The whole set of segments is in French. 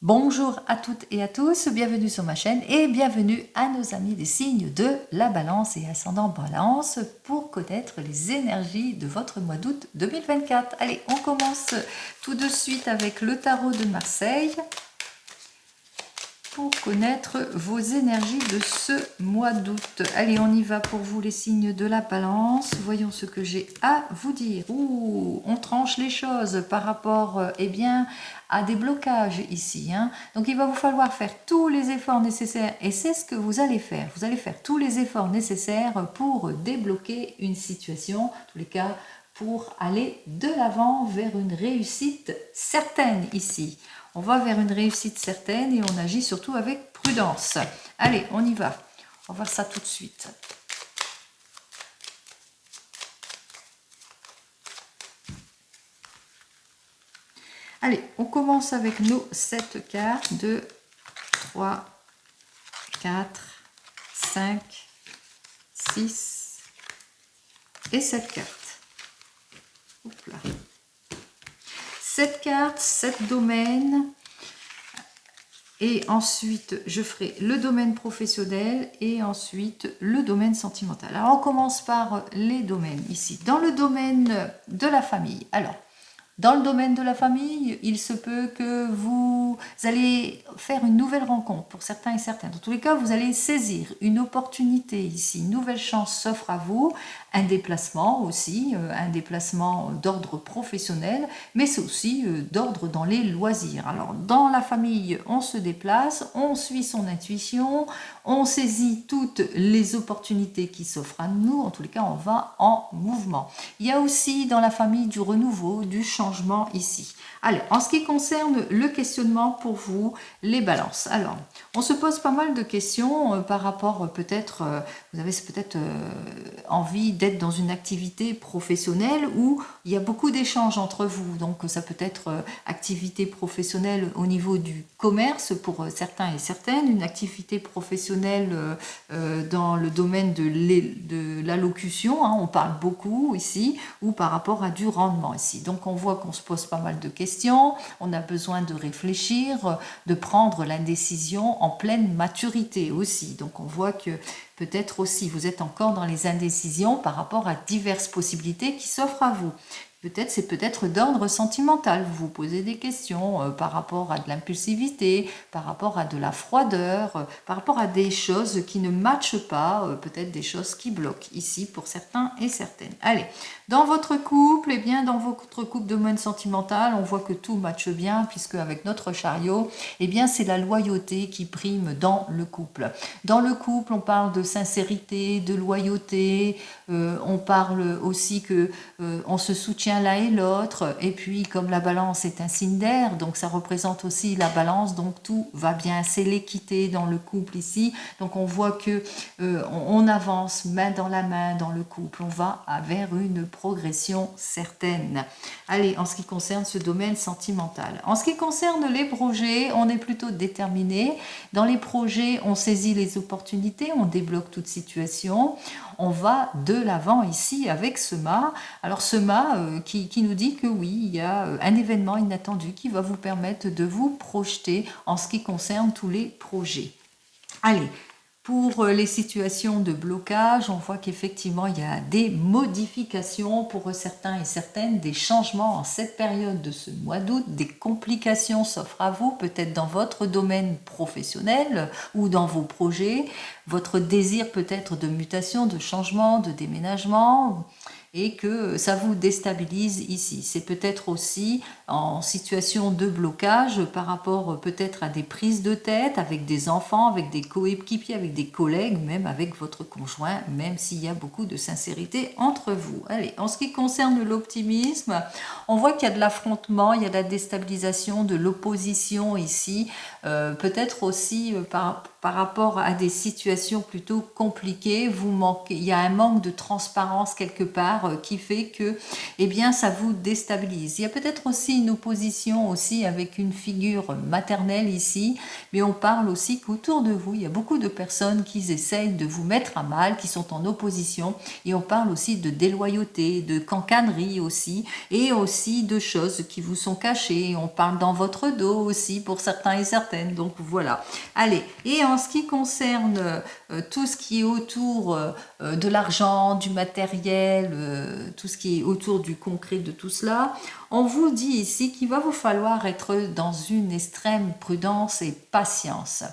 Bonjour à toutes et à tous, bienvenue sur ma chaîne et bienvenue à nos amis des signes de la balance et ascendant balance pour connaître les énergies de votre mois d'août 2024. Allez, on commence tout de suite avec le tarot de Marseille pour connaître vos énergies de ce mois d'août. Allez, on y va pour vous les signes de la balance. Voyons ce que j'ai à vous dire. Ouh, on tranche les choses par rapport à des blocages ici. Donc il va vous falloir faire tous les efforts nécessaires et c'est ce que vous allez faire. Vous allez faire tous les efforts nécessaires pour débloquer une situation, en tous les cas pour aller de l'avant vers une réussite certaine ici. On va vers une réussite certaine et on agit surtout avec prudence. Allez, on y va. On va voir ça tout de suite. Allez, on commence avec nos 7 cartes. 2, 3, 4, 5, 6 et 7 cartes. Hop là. 7 cartes, 7 domaines. Et ensuite, je ferai le domaine professionnel et ensuite le domaine sentimental. Alors, on commence par les domaines ici. Dans le domaine de la famille. Alors, dans le domaine de la famille, il se peut que vous allez faire une nouvelle rencontre pour certains et certaines. Dans tous les cas, vous allez saisir une opportunité ici, une nouvelle chance s'offre à vous, un déplacement aussi, un déplacement d'ordre professionnel, mais c'est aussi d'ordre dans les loisirs. Alors, dans la famille, on se déplace, on suit son intuition, on saisit toutes les opportunités qui s'offrent à nous. En tous les cas, on va en mouvement. Il y a aussi dans la famille du renouveau, du changement ici. Alors, en ce qui concerne le questionnement pour vous, les balances. Alors, on se pose pas mal de questions par rapport peut-être, vous avez peut-être envie d'être dans une activité professionnelle où il y a beaucoup d'échanges entre vous. Donc, ça peut être activité professionnelle au niveau du commerce pour certains et certaines, une activité professionnelle dans le domaine de l'allocution, on parle beaucoup ici, ou par rapport à du rendement ici. Donc on voit qu'on se pose pas mal de questions, on a besoin de réfléchir, de prendre la décision en pleine maturité aussi. Donc on voit que peut-être aussi vous êtes encore dans les indécisions par rapport à diverses possibilités qui s'offrent à vous. Peut-être c'est peut-être d'ordre sentimental, vous vous posez des questions par rapport à de l'impulsivité, par rapport à de la froideur, par rapport à des choses qui ne matchent pas, peut-être des choses qui bloquent ici pour certains et certaines. Allez, dans votre couple, dans votre couple de domaine sentimental, on voit que tout matche bien puisque avec notre chariot, c'est la loyauté qui prime dans le couple. Dans le couple, on parle de sincérité, de loyauté, on parle aussi que on se soutient l'un et l'autre, et puis comme la balance est un signe d'air, donc ça représente aussi la balance, donc tout va bien, c'est l'équité dans le couple ici, donc on voit que on avance main dans la main dans le couple, on va vers une progression certaine. Allez, en ce qui concerne ce domaine sentimental. En ce qui concerne les projets, on est plutôt déterminé. Dans les projets, on saisit les opportunités, on débloque toute situation, on va de l'avant ici avec ce mât. Alors ce mât qui nous dit que oui, il y a un événement inattendu qui va vous permettre de vous projeter en ce qui concerne tous les projets. Allez, pour les situations de blocage, on voit qu'effectivement, il y a des modifications pour certains et certaines, des changements en cette période de ce mois d'août, des complications s'offrent à vous, peut-être dans votre domaine professionnel ou dans vos projets, votre désir peut-être de mutation, de changement, de déménagement, et que ça vous déstabilise ici. C'est peut-être aussi en situation de blocage par rapport peut-être à des prises de tête avec des enfants, avec des coéquipiers, avec des collègues, même avec votre conjoint, même s'il y a beaucoup de sincérité entre vous. Allez, en ce qui concerne l'optimisme, on voit qu'il y a de l'affrontement, il y a de la déstabilisation, de l'opposition ici, peut-être aussi par rapport à des situations plutôt compliquées, vous manquez, il y a un manque de transparence quelque part qui fait que, eh bien, ça vous déstabilise. Il y a peut-être aussi une opposition aussi avec une figure maternelle ici, mais on parle aussi qu'autour de vous, il y a beaucoup de personnes qui essayent de vous mettre à mal, qui sont en opposition, et on parle aussi de déloyauté, de cancanerie aussi, et aussi de choses qui vous sont cachées. On parle dans votre dos aussi pour certains et certaines, donc voilà. Allez, et en ce qui concerne tout ce qui est autour de l'argent, du matériel, tout ce qui est autour du concret de tout cela, on vous dit ici qu'il va vous falloir être dans une extrême prudence et patience.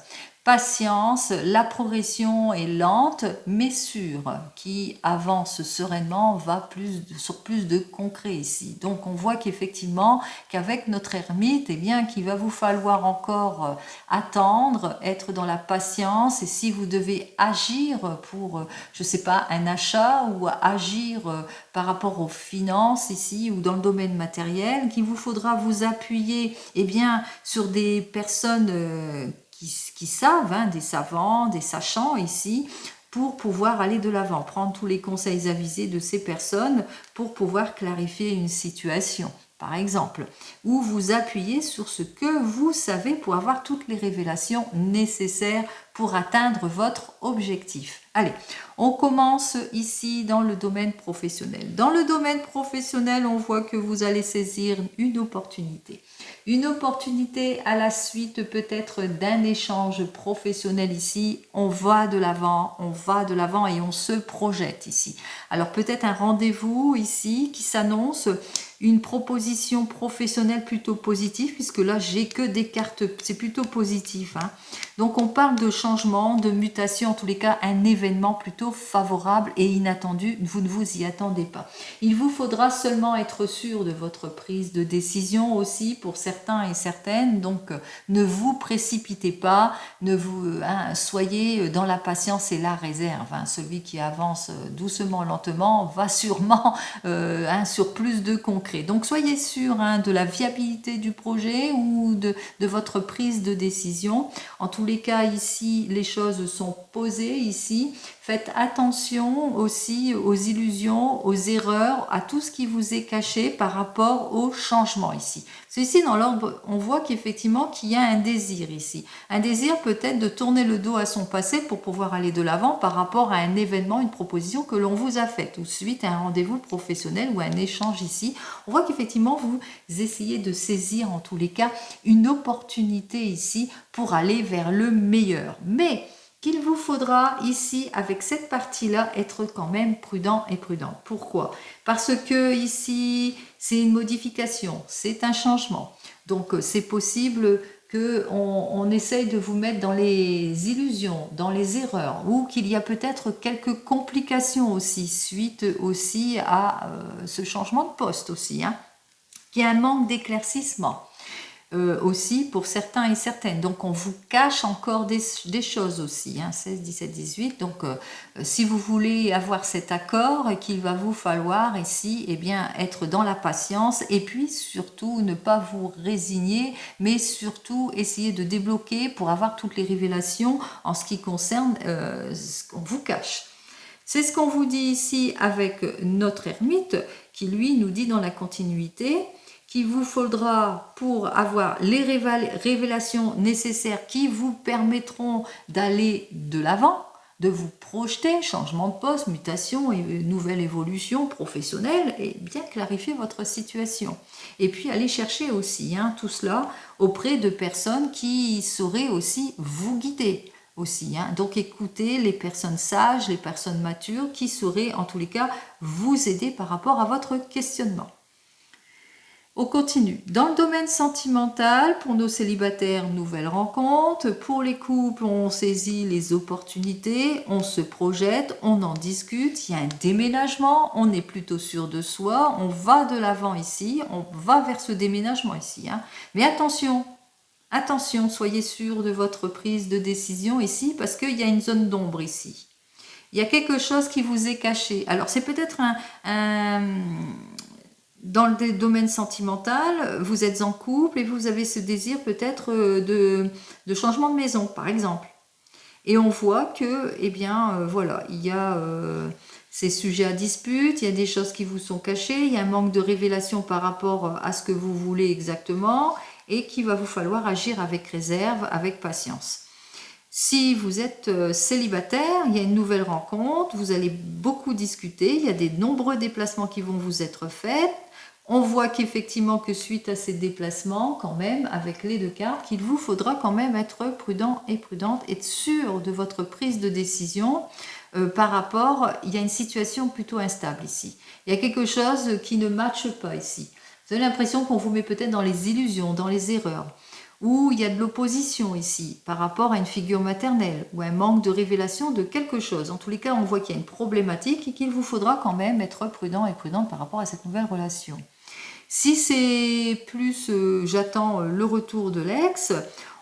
Patience, la progression est lente mais sûre, qui avance sereinement, va sur plus de concret ici. Donc on voit qu'effectivement qu'avec notre ermite, eh bien qu'il va vous falloir encore attendre, être dans la patience, et si vous devez agir pour, je sais pas, un achat ou agir par rapport aux finances ici ou dans le domaine matériel, qu'il vous faudra vous appuyer eh bien sur des personnes qui savent, hein, des savants, des sachants ici, pour pouvoir aller de l'avant, prendre tous les conseils avisés de ces personnes pour pouvoir clarifier une situation, par exemple, ou vous appuyez sur ce que vous savez pour avoir toutes les révélations nécessaires pour atteindre votre objectif. Allez, on commence ici dans le domaine professionnel. Dans le domaine professionnel, on voit que vous allez saisir une opportunité. Une opportunité à la suite peut-être d'un échange professionnel ici. On va de l'avant et on se projette ici. Alors peut-être un rendez-vous ici qui s'annonce, une proposition professionnelle plutôt positive, puisque là j'ai que des cartes, c'est plutôt positif, hein. Donc on parle de changement, de mutation, en tous les cas un événement plutôt favorable et inattendu, vous ne vous y attendez pas. Il vous faudra seulement être sûr de votre prise de décision aussi pour certains et certaines, donc ne vous précipitez pas, soyez dans la patience et la réserve, hein. Celui qui avance doucement, lentement va sûrement sur plus de concret. Donc soyez sûr, hein, de la viabilité du projet ou de votre prise de décision. En tous les cas, ici, les choses sont posées ici. Faites attention aussi aux illusions, aux erreurs, à tout ce qui vous est caché par rapport au changement ici. Ici, dans l'ordre, on voit qu'effectivement qu'il y a un désir ici. Un désir peut-être de tourner le dos à son passé pour pouvoir aller de l'avant par rapport à un événement, une proposition que l'on vous a faite, ou suite à un rendez-vous professionnel ou un échange ici. On voit qu'effectivement, vous essayez de saisir en tous les cas une opportunité ici pour aller vers le meilleur. Mais qu'il vous faudra ici, avec cette partie-là, être quand même prudent et prudent. Pourquoi? Parce que ici, c'est une modification, c'est un changement. Donc, c'est possible qu'on essaye de vous mettre dans les illusions, dans les erreurs, ou qu'il y a peut-être quelques complications aussi, suite aussi à ce changement de poste aussi, hein, qu'il y a un manque d'éclaircissement. Aussi pour certains et certaines. Donc on vous cache encore des choses aussi, hein, 16, 17, 18. Donc si vous voulez avoir cet accord, qu'il va vous falloir ici eh bien, être dans la patience et puis surtout ne pas vous résigner, mais surtout essayer de débloquer pour avoir toutes les révélations en ce qui concerne ce qu'on vous cache. C'est ce qu'on vous dit ici avec notre ermite qui lui nous dit dans la continuité qu'il vous faudra pour avoir les révélations nécessaires qui vous permettront d'aller de l'avant, de vous projeter, changement de poste, mutation, et nouvelle évolution professionnelle, et bien clarifier votre situation. Et puis aller chercher aussi tout cela auprès de personnes qui sauraient aussi vous guider. Aussi, Donc écoutez les personnes sages, les personnes matures qui sauraient en tous les cas vous aider par rapport à votre questionnement. On continue. Dans le domaine sentimental, pour nos célibataires, nouvelle rencontre. Pour les couples, on saisit les opportunités, on se projette, on en discute. Il y a un déménagement, on est plutôt sûr de soi, on va de l'avant ici, on va vers ce déménagement ici. Mais attention, soyez sûr de votre prise de décision ici parce qu'il y a une zone d'ombre ici. Il y a quelque chose qui vous est caché. Alors c'est peut-être dans le domaine sentimental, vous êtes en couple et vous avez ce désir peut-être de changement de maison, par exemple. Et on voit que, eh bien, voilà, il y a ces sujets à dispute, il y a des choses qui vous sont cachées, il y a un manque de révélation par rapport à ce que vous voulez exactement, et qu'il va vous falloir agir avec réserve, avec patience. Si vous êtes célibataire, il y a une nouvelle rencontre, vous allez beaucoup discuter, il y a de nombreux déplacements qui vont vous être faits. On voit qu'effectivement que suite à ces déplacements, quand même, avec les deux cartes, qu'il vous faudra quand même être prudent et prudente, être sûr de votre prise de décision par rapport, il y a une situation plutôt instable ici. Il y a quelque chose qui ne matche pas ici. Vous avez l'impression qu'on vous met peut-être dans les illusions, dans les erreurs, ou il y a de l'opposition ici par rapport à une figure maternelle ou un manque de révélation de quelque chose. En tous les cas, on voit qu'il y a une problématique et qu'il vous faudra quand même être prudent et prudente par rapport à cette nouvelle relation. Si c'est plus j'attends le retour de l'ex,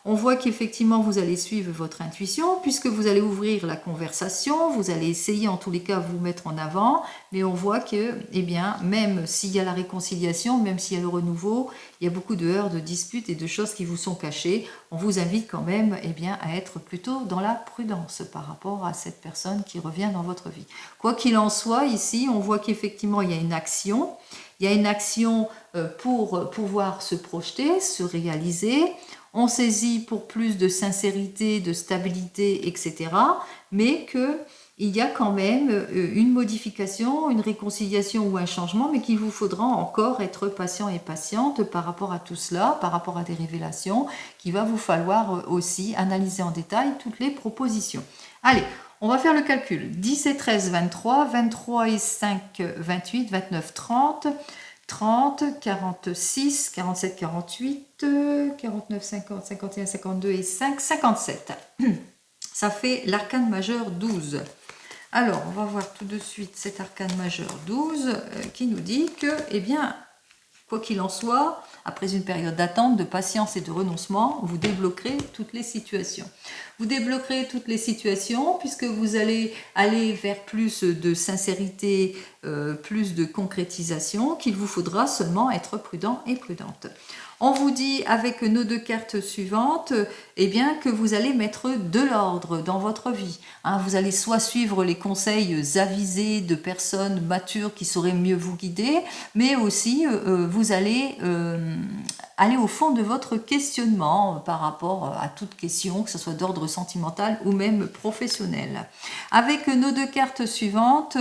on voit qu'effectivement vous allez suivre votre intuition puisque vous allez ouvrir la conversation, vous allez essayer en tous les cas de vous mettre en avant, mais on voit que, eh bien, même s'il y a la réconciliation, même s'il y a le renouveau, il y a beaucoup de heurts, de disputes et de choses qui vous sont cachées. On vous invite quand même, eh bien, à être plutôt dans la prudence par rapport à cette personne qui revient dans votre vie. Quoi qu'il en soit, ici, on voit qu'effectivement il y a une action. Il y a une action pour pouvoir se projeter, se réaliser. On saisit pour plus de sincérité, de stabilité, etc. Mais qu'il y a quand même une modification, une réconciliation ou un changement, mais qu'il vous faudra encore être patient et patiente par rapport à tout cela, par rapport à des révélations, qu'il va vous falloir aussi analyser en détail toutes les propositions. Allez, on va faire le calcul. 10 et 13, 23. 23 et 5, 28. 29, 30. 30, 46, 47, 48, 49, 50, 51, 52 et 5, 57. Ça fait l'arcane majeur 12. Alors, on va voir tout de suite cet arcane majeur 12 qui nous dit que, eh bien, quoi qu'il en soit, après une période d'attente, de patience et de renoncement, vous débloquerez toutes les situations. Vous débloquerez toutes les situations puisque vous allez aller vers plus de sincérité, plus de concrétisation, qu'il vous faudra seulement être prudent et prudente. On vous dit avec nos deux cartes suivantes, eh bien, que vous allez mettre de l'ordre dans votre vie. Hein, vous allez soit suivre les conseils avisés de personnes matures qui sauraient mieux vous guider, mais aussi vous allez aller au fond de votre questionnement par rapport à toute question, que ce soit d'ordre sentimental ou même professionnel. Avec nos deux cartes suivantes,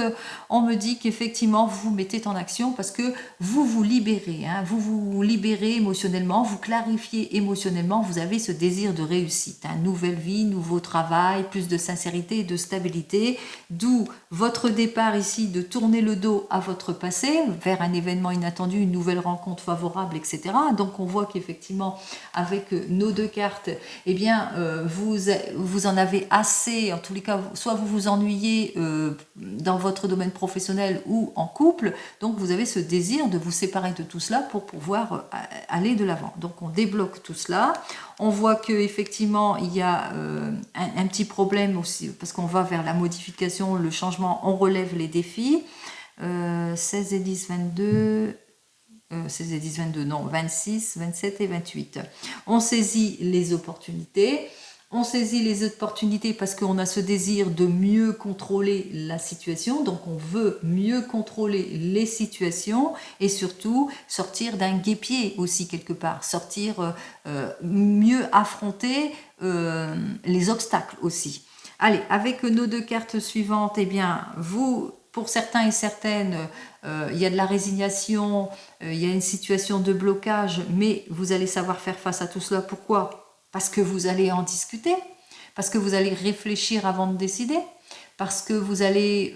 on me dit qu'effectivement vous vous mettez en action parce que vous vous libérez, hein, vous vous libérez émotionnellement, vous clarifiez émotionnellement, vous avez ce désir de réussite, hein, nouvelle vie, nouveau travail, plus de sincérité et de stabilité, d'où votre départ ici de tourner le dos à votre passé, vers un événement inattendu, une nouvelle rencontre favorable, etc. Donc on voit qu'effectivement avec nos deux cartes, eh bien vous en avez assez, en tous les cas, soit vous vous ennuyez dans votre domaine professionnel ou en couple, donc vous avez ce désir de vous séparer de tout cela pour pouvoir aller de l'avant. Donc on débloque tout cela. On voit qu'effectivement il y a un petit problème aussi, parce qu'on va vers la modification, le changement, on relève les défis. 16 et 10, 22... 16 et 10, 22, non, 26, 27 et 28. On saisit les opportunités. On saisit les opportunités parce qu'on a ce désir de mieux contrôler la situation, donc on veut mieux contrôler les situations et surtout sortir d'un guêpier aussi quelque part, sortir mieux affronter les obstacles aussi. Allez, avec nos deux cartes suivantes, eh bien, vous, pour certains et certaines, il y a de la résignation, il y a une situation de blocage, mais vous allez savoir faire face à tout cela. Pourquoi ? Parce que vous allez en discuter, parce que vous allez réfléchir avant de décider, parce que vous allez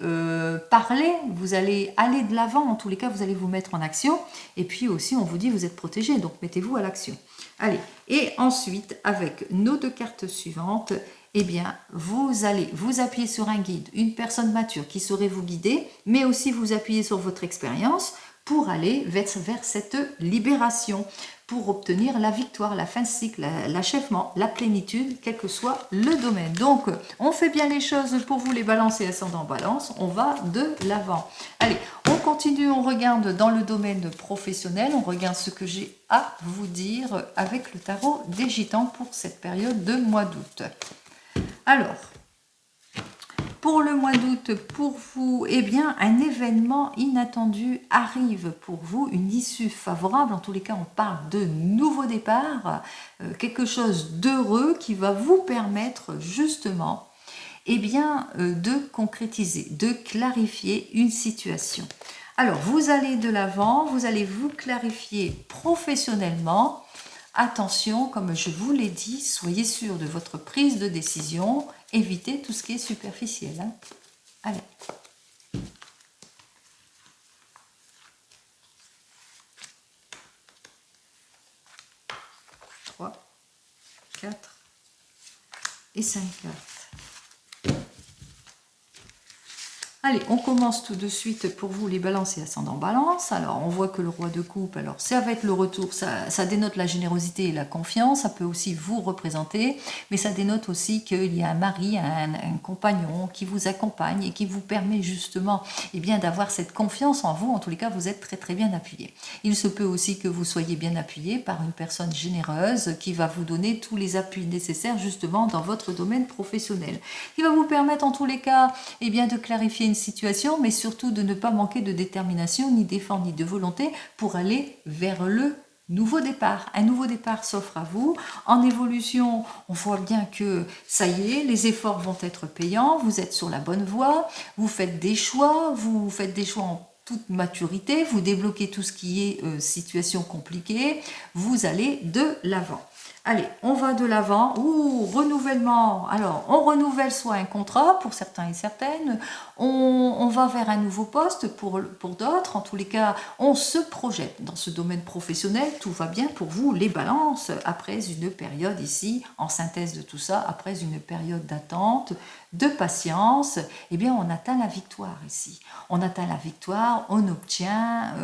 parler, vous allez aller de l'avant, en tous les cas vous allez vous mettre en action, et puis aussi on vous dit vous êtes protégé, donc mettez-vous à l'action. Allez, et ensuite avec nos deux cartes suivantes, eh bien vous allez vous appuyer sur un guide, une personne mature qui saurait vous guider, mais aussi vous appuyer sur votre expérience pour aller vers cette libération, pour obtenir la victoire, la fin de cycle, l'achèvement, la plénitude, quel que soit le domaine. Donc, on fait bien les choses pour vous les balances et ascendant balance, on va de l'avant. Allez, on continue, on regarde dans le domaine professionnel, on regarde ce que j'ai à vous dire avec le tarot des Gitans pour cette période de mois d'août. Alors, pour le mois d'août, pour vous, eh bien, un événement inattendu arrive pour vous, une issue favorable. En tous les cas, on parle de nouveau départ, quelque chose d'heureux qui va vous permettre justement, eh bien, de concrétiser, de clarifier une situation. Alors, vous allez de l'avant, vous allez vous clarifier professionnellement. Attention, comme je vous l'ai dit, soyez sûr de votre prise de décision. Évitez tout ce qui est superficiel. Hein. Allez. Trois, 4 et 5 cartes. Allez, on commence tout de suite pour vous les balances et ascendant balance. Alors, on voit que le roi de coupe, alors ça va être le retour, ça dénote la générosité et la confiance, ça peut aussi vous représenter, mais ça dénote aussi qu'il y a un mari, un compagnon qui vous accompagne et qui vous permet justement eh bien, d'avoir cette confiance en vous. En tous les cas, vous êtes très très bien appuyé. Il se peut aussi que vous soyez bien appuyé par une personne généreuse qui va vous donner tous les appuis nécessaires justement dans votre domaine professionnel. Il va vous permettre en tous les cas eh bien, de clarifier une situation, mais surtout de ne pas manquer de détermination, ni d'effort, ni de volonté pour aller vers le nouveau départ. Un nouveau départ s'offre à vous. En évolution, on voit bien que ça y est, les efforts vont être payants, vous êtes sur la bonne voie, vous faites des choix en toute maturité, vous débloquez tout ce qui est situation compliquée, vous allez de l'avant. Allez, on va de l'avant. Ouh, renouvellement. Alors, on renouvelle soit un contrat pour certains et certaines, on va vers un nouveau poste pour d'autres. En tous les cas, on se projette dans ce domaine professionnel. Tout va bien pour vous, les balances, après une période ici, en synthèse de tout ça, après une période d'attente, de patience, eh bien, on atteint la victoire ici. On atteint la victoire, on obtient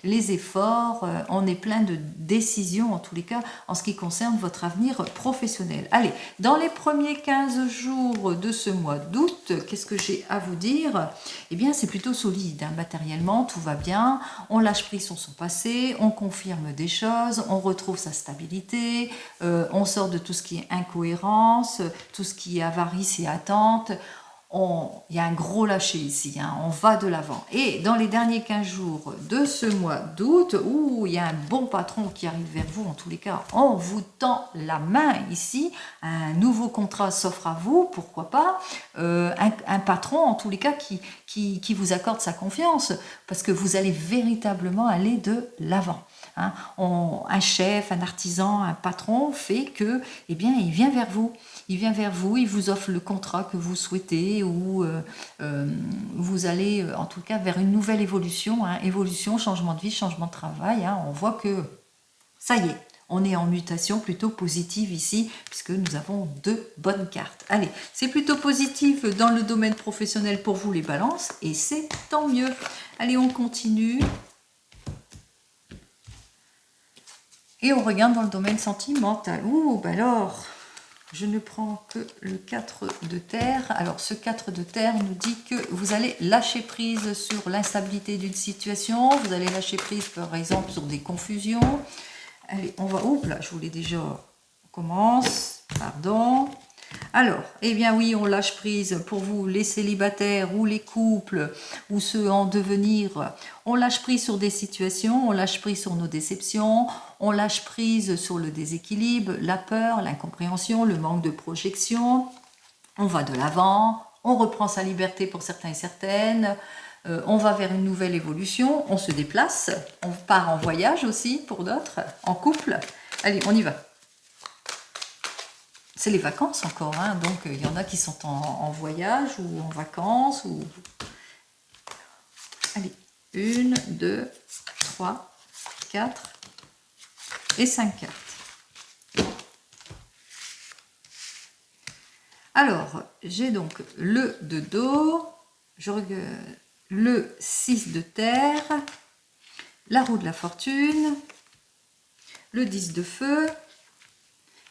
les efforts, on est plein de décisions, en tous les cas, en ce qui concerne votre avenir professionnel. Allez, dans les premiers 15 jours de ce mois d'août, qu'est-ce que j'ai à vous dire? Eh bien, c'est plutôt solide. Hein. Matériellement, tout va bien. On lâche prise sur son passé, on confirme des choses, on retrouve sa stabilité, on sort de tout ce qui est incohérence, tout ce qui est avarice et attente. Il y a un gros lâcher ici, hein, on va de l'avant. Et dans les derniers 15 jours de ce mois d'août, il y a un bon patron qui arrive vers vous, en tous les cas, on vous tend la main ici, un nouveau contrat s'offre à vous, pourquoi pas, un patron, en tous les cas, qui vous accorde sa confiance, parce que vous allez véritablement aller de l'avant. Hein. Un chef, un artisan, un patron fait que, eh bien, il vient vers vous. Il vient vers vous, il vous offre le contrat que vous souhaitez ou vous allez en tout cas vers une nouvelle évolution, hein, évolution, changement de vie, changement de travail. Hein, on voit que ça y est, on est en mutation plutôt positive ici puisque nous avons deux bonnes cartes. Allez, c'est plutôt positif dans le domaine professionnel pour vous les balances et c'est tant mieux. Allez, on continue. Et on regarde dans le domaine sentimental. Ouh, bah alors... Je ne prends que le 4 de terre. Alors, ce 4 de terre nous dit que vous allez lâcher prise sur l'instabilité d'une situation. Vous allez lâcher prise, par exemple, sur des confusions. Allez, on va... Oups, là, je voulais déjà... On commence. Pardon. Alors, eh bien oui, on lâche prise pour vous, les célibataires ou les couples ou ceux en devenir. On lâche prise sur des situations, on lâche prise sur nos déceptions, on lâche prise sur le déséquilibre, la peur, l'incompréhension, le manque de projection. On va de l'avant, on reprend sa liberté pour certains et certaines. On va vers une nouvelle évolution, on se déplace, on part en voyage aussi pour d'autres, en couple. Allez, on y va. C'est les vacances encore, hein, donc il y en a qui sont en voyage ou en vacances. Allez, 1, 2, 3, 4 et 5 cartes. Alors, j'ai donc le 2 d'eau, je regarde le 6 de terre, la roue de la fortune, le 10 de feu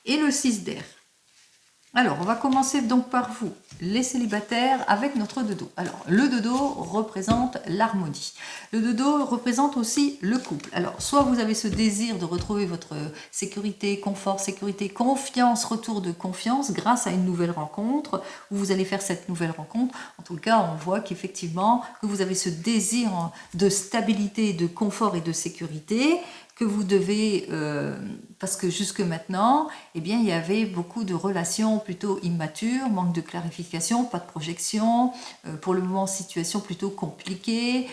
et le 6 d'air. Alors, on va commencer donc par vous, les célibataires, avec notre dodo. Alors, le dodo représente l'harmonie. Le dodo représente aussi le couple. Alors, soit vous avez ce désir de retrouver votre sécurité, confort, sécurité, confiance, retour de confiance grâce à une nouvelle rencontre, où vous allez faire cette nouvelle rencontre. En tout cas, on voit qu'effectivement, que vous avez ce désir de stabilité, de confort et de sécurité, que vous devez, parce que jusque maintenant, eh bien, il y avait beaucoup de relations plutôt immatures, manque de clarification, pas de projection, pour le moment, situation plutôt compliquée,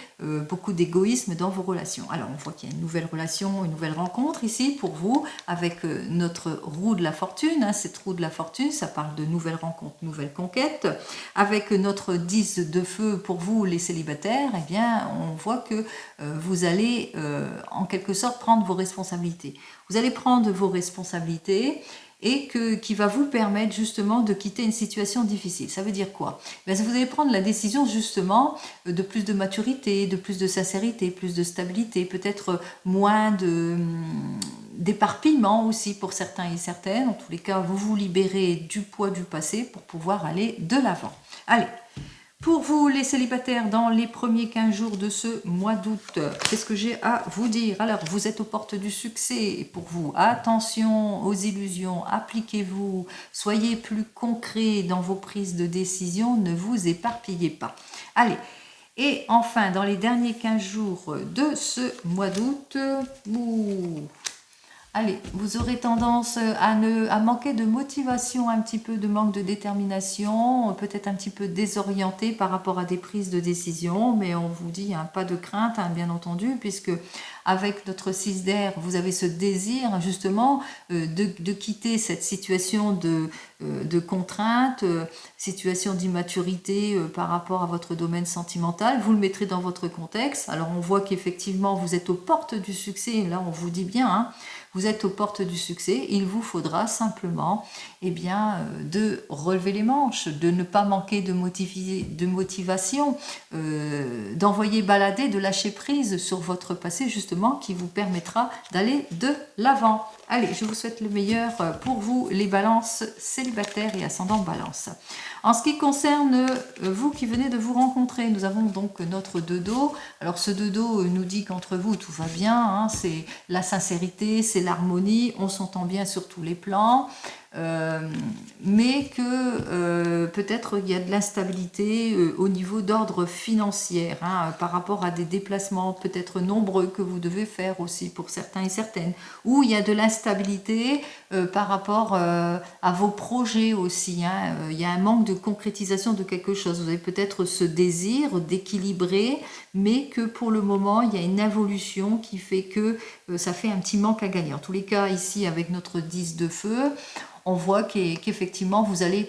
beaucoup d'égoïsme dans vos relations. Alors, on voit qu'il y a une nouvelle relation, une nouvelle rencontre ici pour vous, avec notre roue de la fortune. Hein, cette roue de la fortune, ça parle de nouvelles rencontres, nouvelles conquêtes. Avec notre 10 de feu pour vous, les célibataires, eh bien, on voit que vous allez, en quelque sorte, prendre vos responsabilités. Vous allez prendre vos responsabilités et qui va vous permettre justement de quitter une situation difficile. Ça veut dire quoi? Vous allez prendre la décision justement de plus de maturité, de plus de sincérité, plus de stabilité, peut-être moins d'éparpillement aussi pour certains et certaines. En tous les cas, vous vous libérez du poids du passé pour pouvoir aller de l'avant. Allez, pour vous, les célibataires, dans les premiers 15 jours de ce mois d'août, qu'est-ce que j'ai à vous dire? Alors, vous êtes aux portes du succès. Et pour vous, attention aux illusions, appliquez-vous, soyez plus concret dans vos prises de décision, ne vous éparpillez pas. Allez, et enfin, dans les derniers 15 jours de ce mois d'août, allez, vous aurez tendance à manquer de motivation, un petit peu de manque de détermination, peut-être un petit peu désorienté par rapport à des prises de décision, mais on vous dit hein, pas de crainte, hein, bien entendu, puisque avec notre 6 d'air, vous avez ce désir justement de quitter cette situation de contrainte, situation d'immaturité par rapport à votre domaine sentimental. Vous le mettrez dans votre contexte. Alors on voit qu'effectivement vous êtes aux portes du succès, et là on vous dit bien, hein, vous êtes aux portes du succès, il vous faudra simplement de relever les manches, de ne pas manquer de motivation, d'envoyer balader, de lâcher prise sur votre passé justement qui vous permettra d'aller de l'avant. Allez, je vous souhaite le meilleur pour vous, les balances célibataires et ascendant balance. En ce qui concerne vous qui venez de vous rencontrer, nous avons donc notre dodo. Alors ce dodo nous dit qu'entre vous tout va bien, hein, c'est la sincérité, c'est l'harmonie, on s'entend bien sur tous les plans. Mais que peut-être il y a de l'instabilité au niveau d'ordre financier hein, par rapport à des déplacements peut-être nombreux que vous devez faire aussi pour certains et certaines, ou il y a de l'instabilité par rapport à vos projets aussi, hein. Il y a un manque de concrétisation de quelque chose, vous avez peut-être ce désir d'équilibrer, mais que pour le moment il y a une évolution qui fait que ça fait un petit manque à gagner. En tous les cas ici avec notre 10 de feu, on voit qu'effectivement vous allez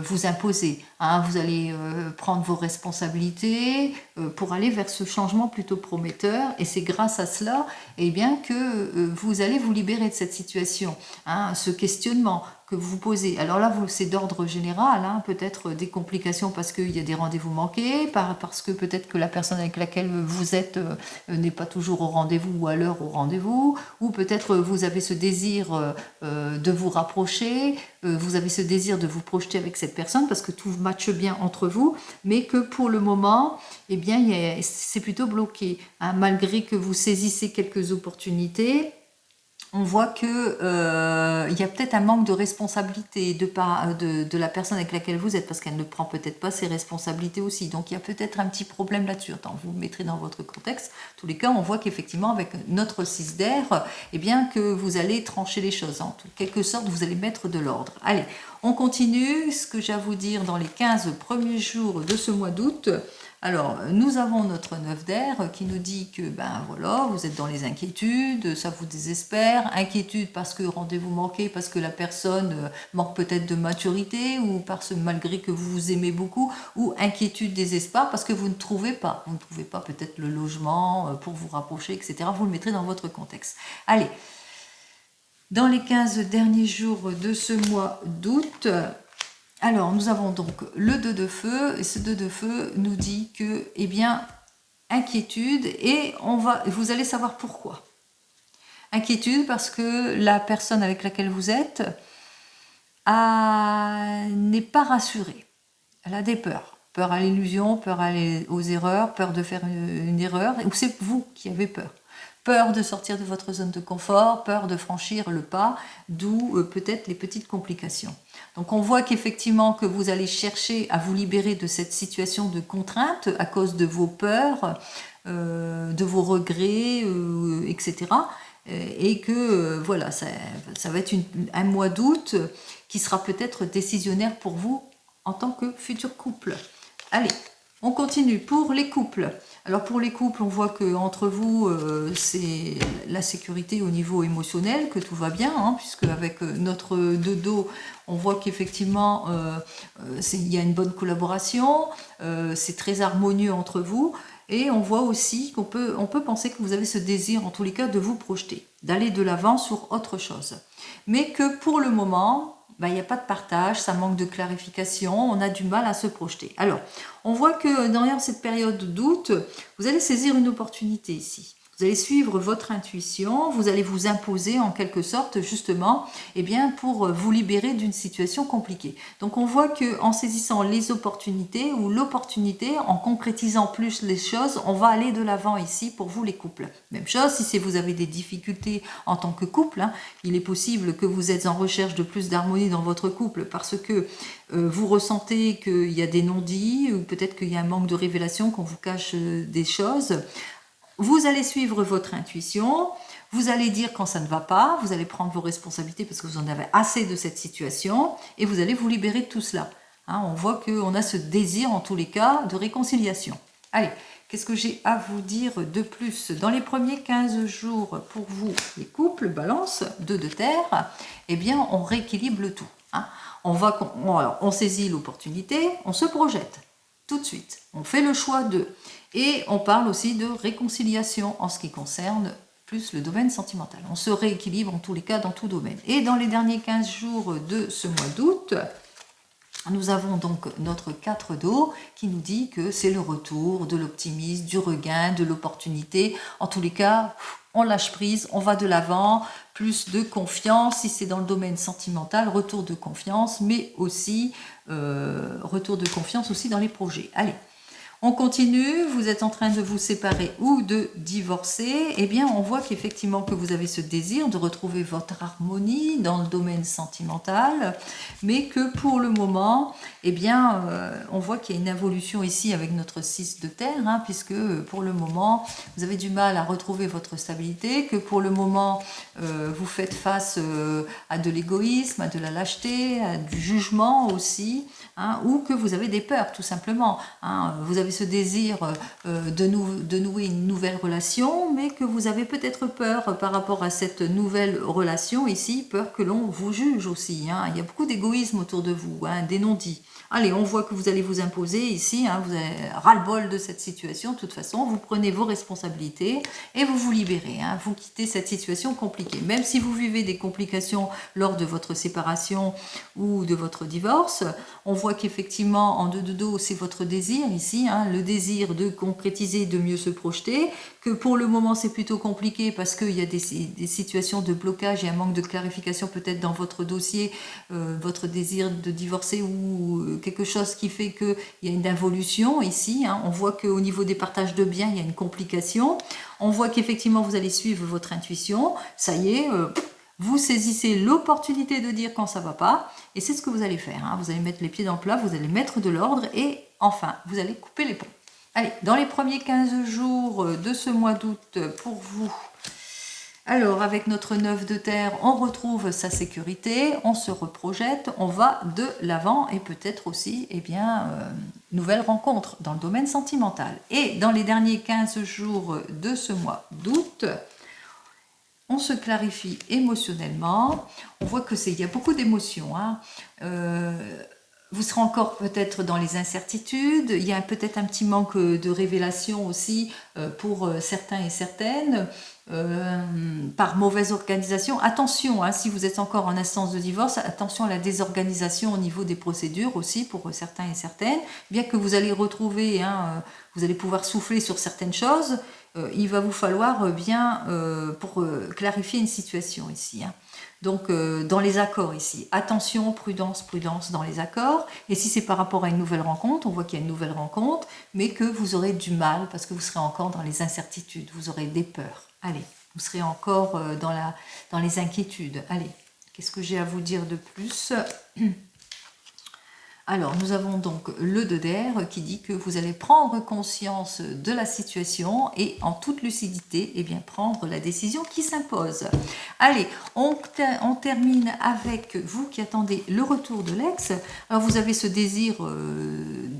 vous imposer, hein, vous allez prendre vos responsabilités pour aller vers ce changement plutôt prometteur, et c'est grâce à cela que vous allez vous libérer de cette situation, hein, ce questionnement que vous vous posez. Alors là, c'est d'ordre général, hein, peut-être des complications parce qu'il y a des rendez-vous manqués, parce que peut-être que la personne avec laquelle vous êtes n'est pas toujours au rendez-vous ou à l'heure au rendez-vous, ou peut-être vous avez ce désir de vous rapprocher, vous avez ce désir de vous projeter avec cette personne parce que tout matche bien entre vous, mais que pour le moment, c'est plutôt bloqué, hein, malgré que vous saisissez quelques opportunités. On voit que il y a peut-être un manque de responsabilité de la personne avec laquelle vous êtes, parce qu'elle ne prend peut-être pas ses responsabilités aussi. Donc il y a peut-être un petit problème là-dessus. Attends, vous le mettrez dans votre contexte. En tous les cas, on voit qu'effectivement, avec notre 6 d'air, que vous allez trancher les choses. En quelque sorte, vous allez mettre de l'ordre. Allez, on continue. Ce que j'ai à vous dire dans les 15 premiers jours de ce mois d'août. Alors, nous avons notre 9 d'air qui nous dit que, voilà, vous êtes dans les inquiétudes, ça vous désespère. Inquiétude parce que rendez-vous manqué, parce que la personne manque peut-être de maturité, ou malgré que vous vous aimez beaucoup, ou inquiétude, désespoir parce que vous ne trouvez pas. Vous ne trouvez pas peut-être le logement pour vous rapprocher, etc. Vous le mettrez dans votre contexte. Allez, dans les 15 derniers jours de ce mois d'août, alors, nous avons donc le 2 de feu, et ce 2 de feu nous dit que, inquiétude, et vous allez savoir pourquoi. Inquiétude parce que la personne avec laquelle vous êtes n'est pas rassurée. Elle a des peurs. Peur à l'illusion, peur aux erreurs, peur de faire une erreur, ou c'est vous qui avez peur. Peur de sortir de votre zone de confort, peur de franchir le pas, d'où peut-être les petites complications. Donc on voit qu'effectivement que vous allez chercher à vous libérer de cette situation de contrainte à cause de vos peurs, de vos regrets, etc. Et que voilà, ça va être un mois d'août qui sera peut-être décisionnaire pour vous en tant que futur couple. Allez, on continue pour les couples. Alors pour les couples, on voit que entre vous, c'est la sécurité au niveau émotionnel, que tout va bien, hein, puisque avec notre dodo, on voit qu'effectivement, il y a une bonne collaboration, c'est très harmonieux entre vous. Et on voit aussi qu'on peut penser que vous avez ce désir, en tous les cas, de vous projeter, d'aller de l'avant sur autre chose. Mais que pour le moment, il n'y a pas de partage, ça manque de clarification, on a du mal à se projeter. Alors, on voit que dans cette période d'août, vous allez saisir une opportunité ici. Vous allez suivre votre intuition, vous allez vous imposer en quelque sorte justement pour vous libérer d'une situation compliquée. Donc on voit qu'en saisissant les opportunités ou l'opportunité, en concrétisant plus les choses, on va aller de l'avant ici pour vous les couples. Même chose si vous avez des difficultés en tant que couple, hein, il est possible que vous êtes en recherche de plus d'harmonie dans votre couple parce que vous ressentez qu'il y a des non-dits ou peut-être qu'il y a un manque de révélation, qu'on vous cache des choses. Vous allez suivre votre intuition, vous allez dire quand ça ne va pas, vous allez prendre vos responsabilités parce que vous en avez assez de cette situation et vous allez vous libérer de tout cela. Hein, on voit qu'on a ce désir en tous les cas de réconciliation. Allez, qu'est-ce que j'ai à vous dire de plus? Dans les premiers 15 jours pour vous, les couples, balance, 2 de terre, on rééquilibre le tout. Hein. On saisit l'opportunité, on se projette tout de suite. On fait le choix de... Et on parle aussi de réconciliation en ce qui concerne plus le domaine sentimental. On se rééquilibre en tous les cas dans tout domaine. Et dans les derniers 15 jours de ce mois d'août, nous avons donc notre 4 d'eau qui nous dit que c'est le retour de l'optimisme, du regain, de l'opportunité. En tous les cas, on lâche prise, on va de l'avant, plus de confiance, si c'est dans le domaine sentimental, retour de confiance, mais aussi retour de confiance aussi dans les projets. Allez, on continue, vous êtes en train de vous séparer ou de divorcer, on voit qu'effectivement que vous avez ce désir de retrouver votre harmonie dans le domaine sentimental, mais que pour le moment, on voit qu'il y a une évolution ici avec notre 6 de terre, hein, puisque pour le moment, vous avez du mal à retrouver votre stabilité, que pour le moment, vous faites face à de l'égoïsme, à de la lâcheté, à du jugement aussi, hein, ou que vous avez des peurs tout simplement. Hein, vous avez ce désir de nouer une nouvelle relation, mais que vous avez peut-être peur par rapport à cette nouvelle relation ici, peur que l'on vous juge aussi. Hein. Il y a beaucoup d'égoïsme autour de vous, hein, des non-dits. Allez, on voit que vous allez vous imposer ici, hein, vous avez ras-le-bol de cette situation, de toute façon, vous prenez vos responsabilités et vous vous libérez, hein, vous quittez cette situation compliquée. Même si vous vivez des complications lors de votre séparation ou de votre divorce, on voit qu'effectivement, en 2 de dos, c'est votre désir ici, hein, le désir de concrétiser, de mieux se projeter, que pour le moment, c'est plutôt compliqué parce qu'il y a des situations de blocage et un manque de clarification peut-être dans votre dossier, votre désir de divorcer ou quelque chose qui fait qu'il y a une involution ici. Hein. On voit qu'au niveau des partages de biens, il y a une complication. On voit qu'effectivement, vous allez suivre votre intuition. Ça y est, vous saisissez l'opportunité de dire quand ça ne va pas. Et c'est ce que vous allez faire. Hein. Vous allez mettre les pieds dans le plat, vous allez mettre de l'ordre et enfin, vous allez couper les ponts. Allez, dans les premiers 15 jours de ce mois d'août pour vous, alors avec notre 9 de terre, on retrouve sa sécurité, on se reprojette, on va de l'avant et peut-être aussi, nouvelle rencontre dans le domaine sentimental. Et dans les derniers 15 jours de ce mois d'août, on se clarifie émotionnellement, on voit qu'il y a beaucoup d'émotions, hein. Vous serez encore peut-être dans les incertitudes, il y a peut-être un petit manque de révélation aussi pour certains et certaines. par mauvaise organisation. Attention, hein, si vous êtes encore en instance de divorce, attention à la désorganisation au niveau des procédures aussi pour certains et certaines. Bien que vous allez retrouver, hein, vous allez pouvoir souffler sur certaines choses, il va vous falloir bien pour clarifier une situation ici. Hein. Donc, dans les accords ici, attention, prudence, prudence dans les accords. Et si c'est par rapport à une nouvelle rencontre, on voit qu'il y a une nouvelle rencontre, mais que vous aurez du mal parce que vous serez encore dans les incertitudes, vous aurez des peurs. Allez, vous serez encore dans les inquiétudes. Allez, qu'est-ce que j'ai à vous dire de plus ? Alors, nous avons donc le 2 d'air qui dit que vous allez prendre conscience de la situation et en toute lucidité, eh bien, prendre la décision qui s'impose. Allez, on termine avec vous qui attendez le retour de l'ex. Alors, vous avez ce désir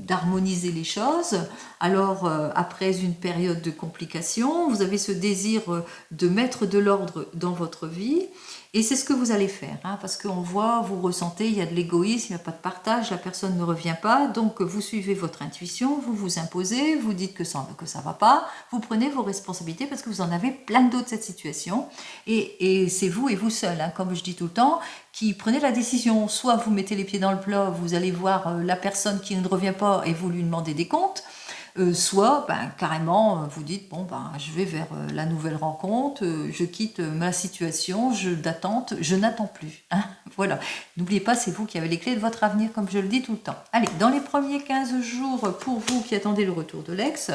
d'harmoniser les choses. Alors, après une période de complications, vous avez ce désir de mettre de l'ordre dans votre vie. Et c'est ce que vous allez faire, hein, parce qu'on voit, vous ressentez, il y a de l'égoïsme, il n'y a pas de partage, la personne ne revient pas, donc vous suivez votre intuition, vous vous imposez, vous dites que ça ne va pas, vous prenez vos responsabilités parce que vous en avez plein d'autres cette situation, et c'est vous et vous seul, hein, comme je dis tout le temps, qui prenez la décision, soit vous mettez les pieds dans le plat, vous allez voir la personne qui ne revient pas et vous lui demandez des comptes, soit carrément vous dites bon je vais vers la nouvelle rencontre, je quitte ma situation d'attente, je n'attends plus. Hein, voilà. N'oubliez pas, c'est vous qui avez les clés de votre avenir, comme je le dis tout le temps. Allez, dans les premiers 15 jours, pour vous qui attendez le retour de l'ex,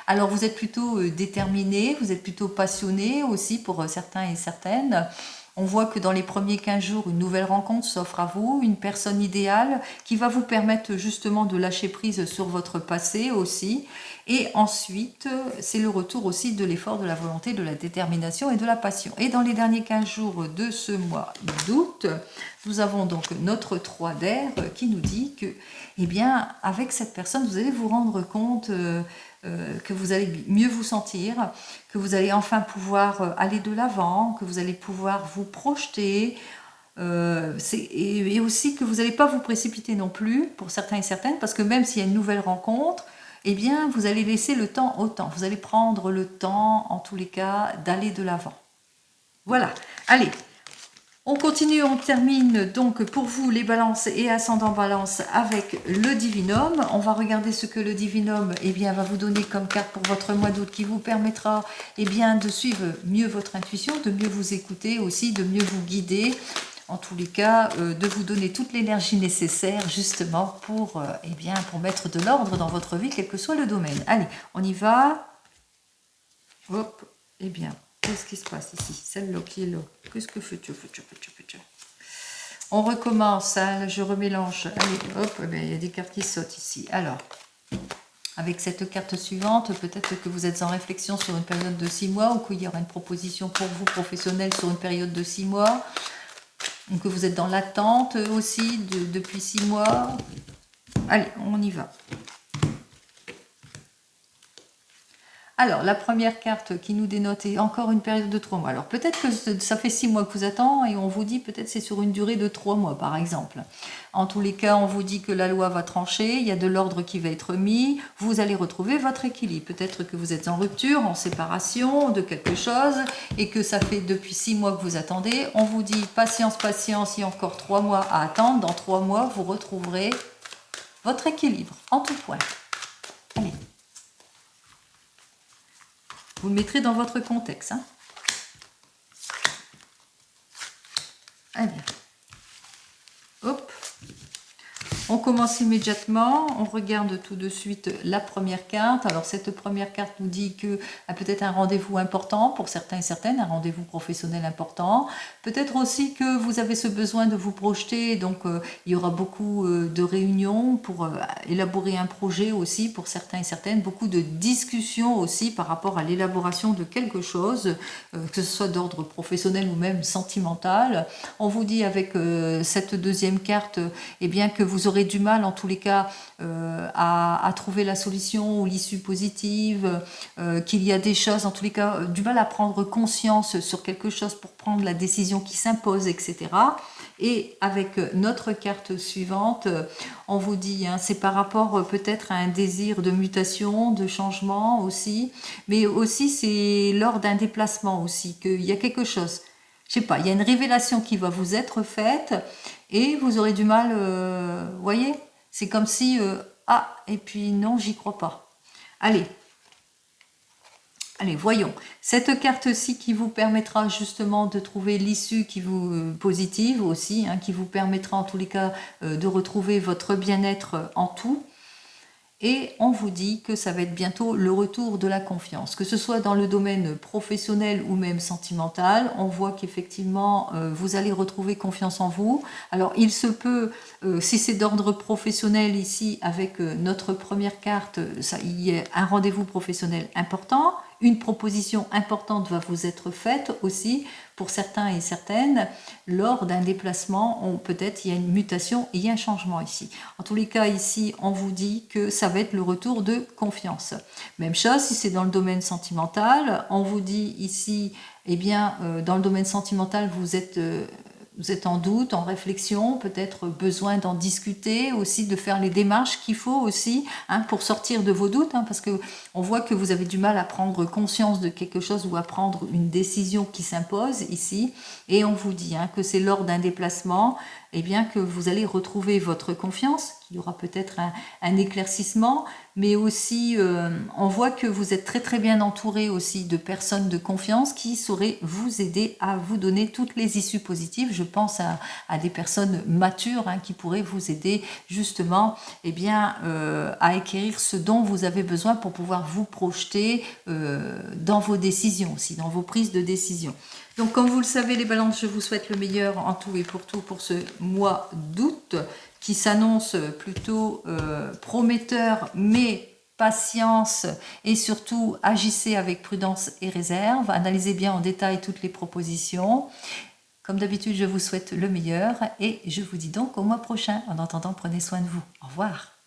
alors vous êtes plutôt déterminé, vous êtes plutôt passionné aussi pour certains et certaines. On voit que dans les premiers 15 jours, une nouvelle rencontre s'offre à vous, une personne idéale qui va vous permettre justement de lâcher prise sur votre passé aussi. Et ensuite, c'est le retour aussi de l'effort, de la volonté, de la détermination et de la passion. Et dans les derniers 15 jours de ce mois d'août, nous avons donc notre 3 d'air qui nous dit que, eh bien, avec cette personne, vous allez vous rendre compte que vous allez mieux vous sentir, que vous allez enfin pouvoir aller de l'avant, que vous allez pouvoir vous projeter, et aussi que vous n'allez pas vous précipiter non plus, pour certains et certaines, parce que même s'il y a une nouvelle rencontre, eh bien, vous allez laisser le temps au temps. Vous allez prendre le temps, en tous les cas, d'aller de l'avant. Voilà. Allez, on continue, on termine donc pour vous les balances et ascendant balance avec le divinum. On va regarder ce que le divinum va vous donner comme carte pour votre mois d'août qui vous permettra de suivre mieux votre intuition, de mieux vous écouter aussi, de mieux vous guider. En tous les cas, de vous donner toute l'énergie nécessaire justement pour mettre de l'ordre dans votre vie, quel que soit le domaine. Allez, on y va. Hop, qu'est-ce qui se passe ici? Celle-là qui est là. Qu'est-ce que fais-tu? On recommence, hein, je remélange. Allez, hop, il y a des cartes qui sautent ici. Alors, avec cette carte suivante, peut-être que vous êtes en réflexion sur une période de 6 mois ou qu'il y aura une proposition pour vous professionnelle sur une période de 6 mois. ou que vous êtes dans l'attente aussi depuis 6 mois. Allez, on y va. Alors, la première carte qui nous dénote est encore une période de 3 mois. Alors, peut-être que ça fait 6 mois que vous attendez et on vous dit peut-être c'est sur une durée de 3 mois, par exemple. En tous les cas, on vous dit que la loi va trancher, il y a de l'ordre qui va être mis, vous allez retrouver votre équilibre. Peut-être que vous êtes en rupture, en séparation de quelque chose et que ça fait depuis 6 mois que vous attendez. On vous dit patience, patience, il y a encore 3 mois à attendre. Dans 3 mois, vous retrouverez votre équilibre en tout point. Allez. Vous le mettrez dans votre contexte. Hein. Allez. Hop. On commence immédiatement, on regarde tout de suite la première carte. Alors cette première carte nous dit que peut-être un rendez-vous important pour certains et certaines, un rendez-vous professionnel important. Peut-être aussi que vous avez ce besoin de vous projeter, donc il y aura beaucoup de réunions pour élaborer un projet aussi pour certains et certaines, beaucoup de discussions aussi par rapport à l'élaboration de quelque chose, que ce soit d'ordre professionnel ou même sentimental. On vous dit avec cette deuxième carte, eh bien que vous aurez aurez du mal en tous les cas à trouver la solution ou l'issue positive, qu'il y a des choses, en tous les cas, du mal à prendre conscience sur quelque chose pour prendre la décision qui s'impose, etc. Et avec notre carte suivante, on vous dit, hein, c'est par rapport peut-être à un désir de mutation, de changement aussi, mais aussi c'est lors d'un déplacement aussi, qu'il y a quelque chose. Je sais pas, il y a une révélation qui va vous être faite et vous aurez du mal, vous voyez, c'est comme si, ah, et puis non, j'y crois pas. Allez, allez, voyons. Cette carte-ci qui vous permettra justement de trouver l'issue qui vous positive aussi, hein, qui vous permettra en tous les cas de retrouver votre bien-être en tout. Et on vous dit que ça va être bientôt le retour de la confiance, que ce soit dans le domaine professionnel ou même sentimental. On voit qu'effectivement, vous allez retrouver confiance en vous. Alors, il se peut, si c'est d'ordre professionnel ici, avec notre première carte, il y a un rendez-vous professionnel important. Une proposition importante va vous être faite aussi pour certains et certaines lors d'un déplacement. Peut-être il y a une mutation, il y a un changement ici. En tous les cas, ici, on vous dit que ça va être le retour de confiance. Même chose si c'est dans le domaine sentimental. On vous dit ici, eh bien, dans le domaine sentimental, vous êtes en doute, en réflexion, peut-être besoin d'en discuter, aussi de faire les démarches qu'il faut aussi, hein, pour sortir de vos doutes, hein, parce que on voit que vous avez du mal à prendre conscience de quelque chose ou à prendre une décision qui s'impose ici, et on vous dit, hein, que c'est lors d'un déplacement, eh bien, que vous allez retrouver votre confiance, qu'il y aura peut-être un éclaircissement, mais aussi on voit que vous êtes très très bien entouré aussi de personnes de confiance qui sauraient vous aider à vous donner toutes les issues positives. Je pense à des personnes matures, hein, qui pourraient vous aider justement, eh bien, à acquérir ce dont vous avez besoin pour pouvoir vous projeter dans vos décisions aussi, dans vos prises de décision. Donc, comme vous le savez, les balances, je vous souhaite le meilleur en tout et pour tout pour ce mois d'août qui s'annonce plutôt prometteur, mais patience et surtout agissez avec prudence et réserve. Analysez bien en détail toutes les propositions. Comme d'habitude, je vous souhaite le meilleur et je vous dis donc au mois prochain. En attendant, prenez soin de vous. Au revoir.